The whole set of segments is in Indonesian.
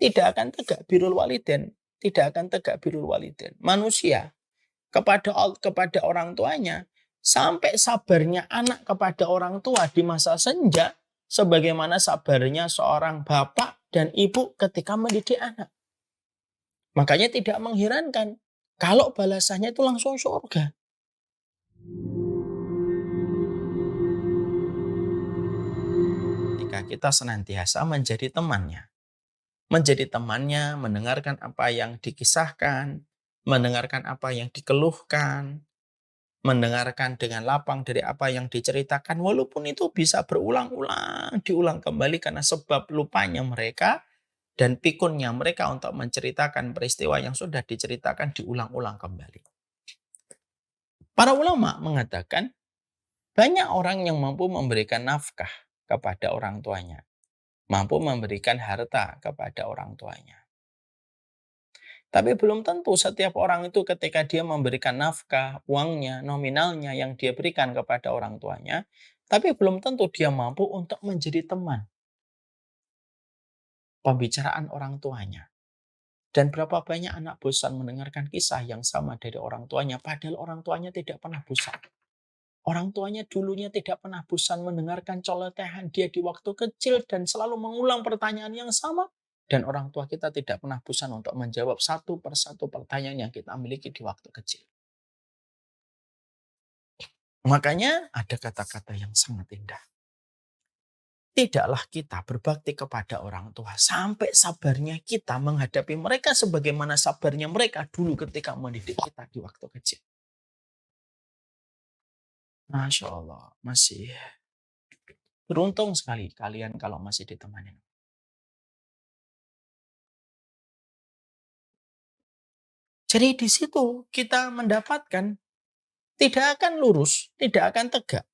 tidak akan tegak birrul walidain, tidak akan tegak birrul walidain. Manusia kepada orang tuanya, sampai sabarnya anak kepada orang tua di masa senja, sebagaimana sabarnya seorang bapak dan ibu ketika mendidik anak. Makanya tidak mengherankan kalau balasannya itu langsung surga. Ketika kita senantiasa menjadi temannya. Menjadi temannya, mendengarkan apa yang dikisahkan, mendengarkan apa yang dikeluhkan, mendengarkan dengan lapang dari apa yang diceritakan, walaupun itu bisa berulang-ulang, diulang kembali karena sebab lupanya mereka dan pikunnya mereka untuk menceritakan peristiwa yang sudah diceritakan diulang-ulang kembali. Para ulama mengatakan, banyak orang yang mampu memberikan nafkah kepada orang tuanya, mampu memberikan harta kepada orang tuanya. Tapi belum tentu setiap orang itu ketika dia memberikan nafkah, uangnya, nominalnya yang dia berikan kepada orang tuanya, tapi belum tentu dia mampu untuk menjadi teman pembicaraan orang tuanya. Dan berapa banyak anak bosan mendengarkan kisah yang sama dari orang tuanya, padahal orang tuanya tidak pernah bosan. Orang tuanya dulunya tidak pernah bosan mendengarkan celotehan dia di waktu kecil dan selalu mengulang pertanyaan yang sama. Dan orang tua kita tidak pernah bosan untuk menjawab satu persatu pertanyaan yang kita miliki di waktu kecil. Makanya ada kata-kata yang sangat indah. Tidaklah kita berbakti kepada orang tua sampai sabarnya kita menghadapi mereka sebagaimana sabarnya mereka dulu ketika mendidik kita di waktu kecil. Masya Allah, masih beruntung sekali kalian kalau masih ditemani. Jadi di situ kita mendapatkan tidak akan lurus, tidak akan tegak.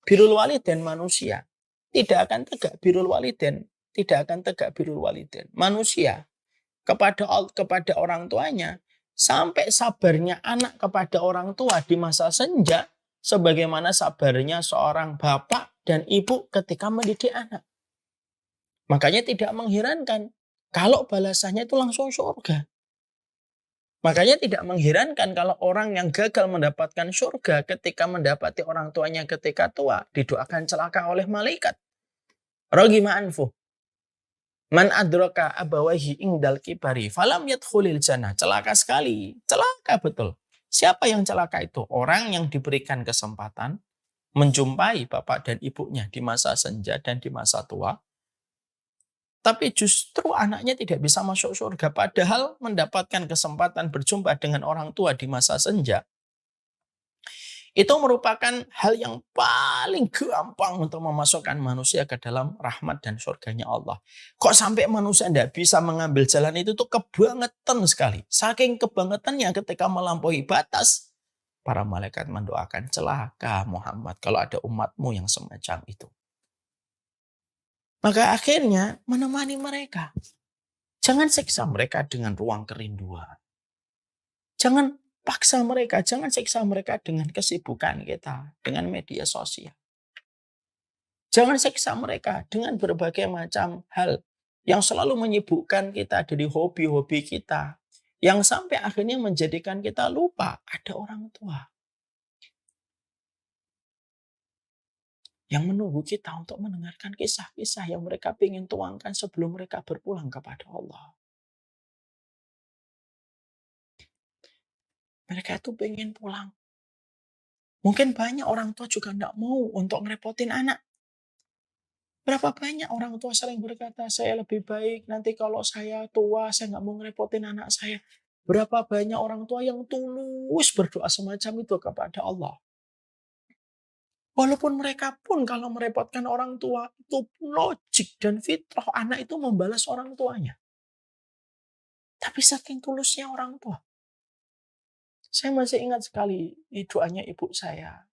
Birrul walidain manusia tidak akan tegak birrul walidain, tidak akan tegak birrul walidain. Manusia kepada orang tuanya sampai sabarnya anak kepada orang tua di masa senja sebagaimana sabarnya seorang bapak dan ibu ketika mendidik anak. Makanya tidak mengherankan kalau balasannya itu langsung surga. Makanya tidak mengherankan kalau orang yang gagal mendapatkan surga ketika mendapati orang tuanya ketika tua didoakan celaka oleh malaikat. Ragima anfuh. Man adraka abawahi ingdal kibari falam yadkhulil jannah. Celaka sekali. Celaka betul. Siapa yang celaka itu? Orang yang diberikan kesempatan menjumpai bapak dan ibunya di masa senja dan di masa tua. Tapi justru anaknya tidak bisa masuk surga. Padahal mendapatkan kesempatan berjumpa dengan orang tua di masa senja. Itu merupakan hal yang paling gampang untuk memasukkan manusia ke dalam rahmat dan surganya Allah. Kok sampai manusia tidak bisa mengambil jalan itu tuh kebangetan sekali. Saking kebangetannya ketika melampaui batas, para malaikat mendoakan celaka Muhammad kalau ada umatmu yang semacam itu. Maka akhirnya menemani mereka. Jangan siksa mereka dengan ruang kerinduan. Jangan paksa mereka, jangan siksa mereka dengan kesibukan kita, dengan media sosial. Jangan siksa mereka dengan berbagai macam hal yang selalu menyibukkan kita dari hobi-hobi kita. Yang sampai akhirnya menjadikan kita lupa ada orang tua yang menunggu kita untuk mendengarkan kisah-kisah yang mereka ingin tuangkan sebelum mereka berpulang kepada Allah. Mereka itu pengen pulang. Mungkin banyak orang tua juga tidak mau untuk ngerepotin anak. Berapa banyak orang tua sering berkata, saya lebih baik nanti kalau saya tua, saya nggak mau ngerepotin anak saya. Berapa banyak orang tua yang tulus berdoa semacam itu kepada Allah. Walaupun mereka pun kalau merepotkan orang tua, itu logik dan fitrah anak itu membalas orang tuanya. Tapi saking tulusnya orang tua. Saya masih ingat sekali doanya ibu saya.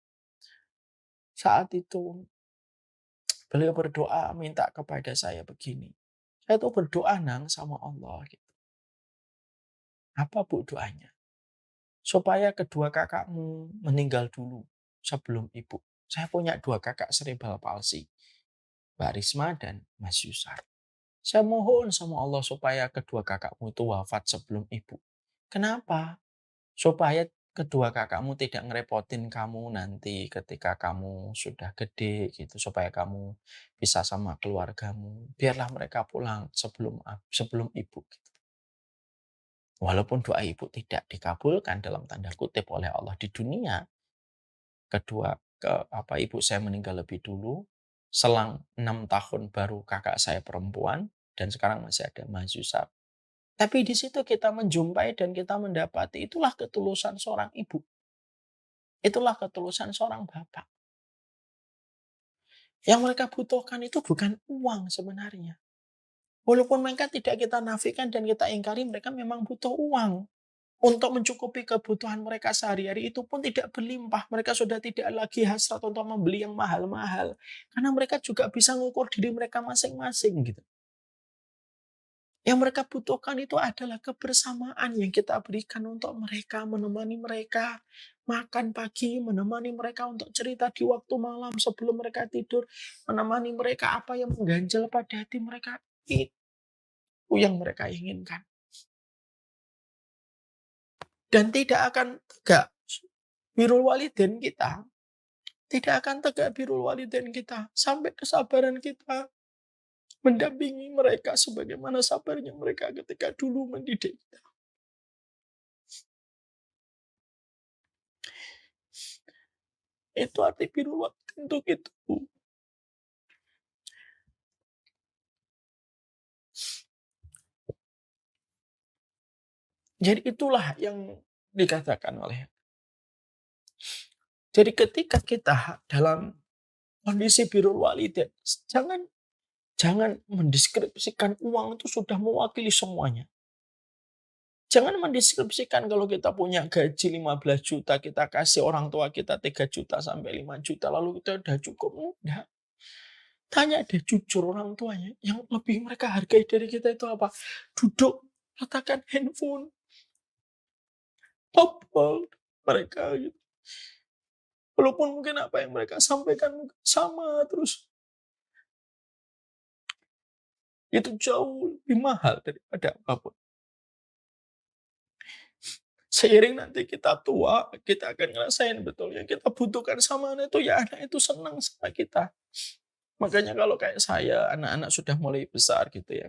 Saat itu beliau berdoa minta kepada saya begini. Saya tuh berdoa nang sama Allah. Gitu. Apa bu doanya? Supaya kedua kakakmu meninggal dulu sebelum ibu. Saya punya 2 kakak cerebral palsy. Mbak Risma dan Mas Yusar. Saya mohon sama Allah supaya kedua kakakmu itu wafat sebelum ibu. Kenapa? Supaya kedua kakakmu tidak ngerepotin kamu nanti ketika kamu sudah gede gitu, supaya kamu bisa sama keluargamu. Biarlah mereka pulang sebelum ibu. Gitu. Walaupun doa ibu tidak dikabulkan dalam tanda kutip oleh Allah di dunia, ibu saya meninggal lebih dulu. Selang 6 tahun baru kakak saya perempuan dan sekarang masih ada mahasiswa. Tapi di situ kita menjumpai dan kita mendapati itulah ketulusan seorang ibu. Itulah ketulusan seorang bapak. Yang mereka butuhkan itu bukan uang sebenarnya. Walaupun mereka tidak kita nafikan dan kita ingkari, mereka memang butuh uang. Untuk mencukupi kebutuhan mereka sehari-hari itu pun tidak berlimpah. Mereka sudah tidak lagi hasrat untuk membeli yang mahal-mahal. Karena mereka juga bisa mengukur diri mereka masing-masing gitu. Yang mereka butuhkan itu adalah kebersamaan yang kita berikan untuk mereka, menemani mereka makan pagi, menemani mereka untuk cerita di waktu malam sebelum mereka tidur, menemani mereka apa yang mengganjal pada hati mereka. Itu yang mereka inginkan. Dan tidak akan tegak birrul walidain kita. Tidak akan tegak birrul walidain kita sampai kesabaran kita mendampingi mereka sebagaimana sabarnya mereka ketika dulu mendidik kita. Itu arti birrul walidain untuk itu. Jadi itulah yang dikatakan oleh. Jadi ketika kita dalam kondisi birrul walidain, jangan jangan mendeskripsikan uang itu sudah mewakili semuanya. Jangan mendeskripsikan kalau kita punya gaji 15 juta, kita kasih orang tua kita 3 juta sampai 5 juta, lalu kita udah cukup. Enggak. Tanya deh jujur orang tuanya, yang lebih mereka hargai dari kita itu apa? Duduk, letakkan handphone, topel mereka gitu. Walaupun mungkin apa yang mereka sampaikan sama terus. Itu jauh lebih mahal daripada apapun. Seiring nanti kita tua, kita akan ngerasain betul yang kita butuhkan sama anak itu ya anak itu senang sama kita. Makanya kalau kayak saya, anak-anak sudah mulai besar gitu ya.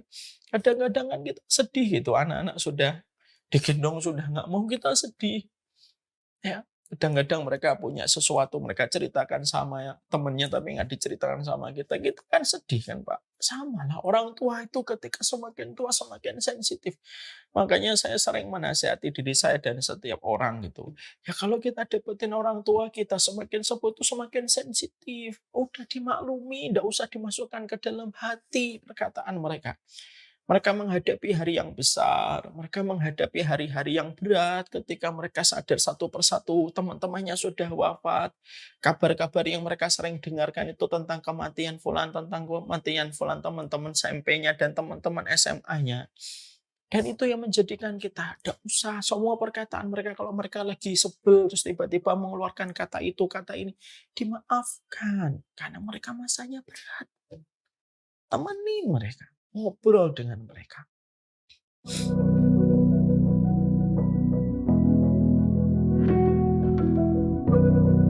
Kadang-kadang kan kita sedih gitu, anak-anak sudah digendong sudah nggak mau, kita sedih. Ya, kadang-kadang mereka punya sesuatu, mereka ceritakan sama ya, temennya tapi nggak diceritakan sama kita. Kita kan sedih kan Pak. Sama lah, orang tua itu ketika semakin tua semakin sensitif. Makanya saya sering menasihati diri saya dan setiap orang gitu. Ya kalau kita dapetin orang tua kita semakin sepuh itu semakin sensitif. Udah dimaklumi, nggak usah dimasukkan ke dalam hati perkataan mereka. Mereka menghadapi hari yang besar, mereka menghadapi hari-hari yang berat ketika mereka sadar satu persatu teman-temannya sudah wafat. Kabar-kabar yang mereka sering dengarkan itu tentang kematian fulan teman-teman SMP-nya dan teman-teman SMA-nya. Dan itu yang menjadikan kita tidak usah semua perkataan mereka kalau mereka lagi sebel terus tiba-tiba mengeluarkan kata itu, kata ini, dimaafkan karena mereka masanya berat. Temani mereka, ngobrol dengan mereka.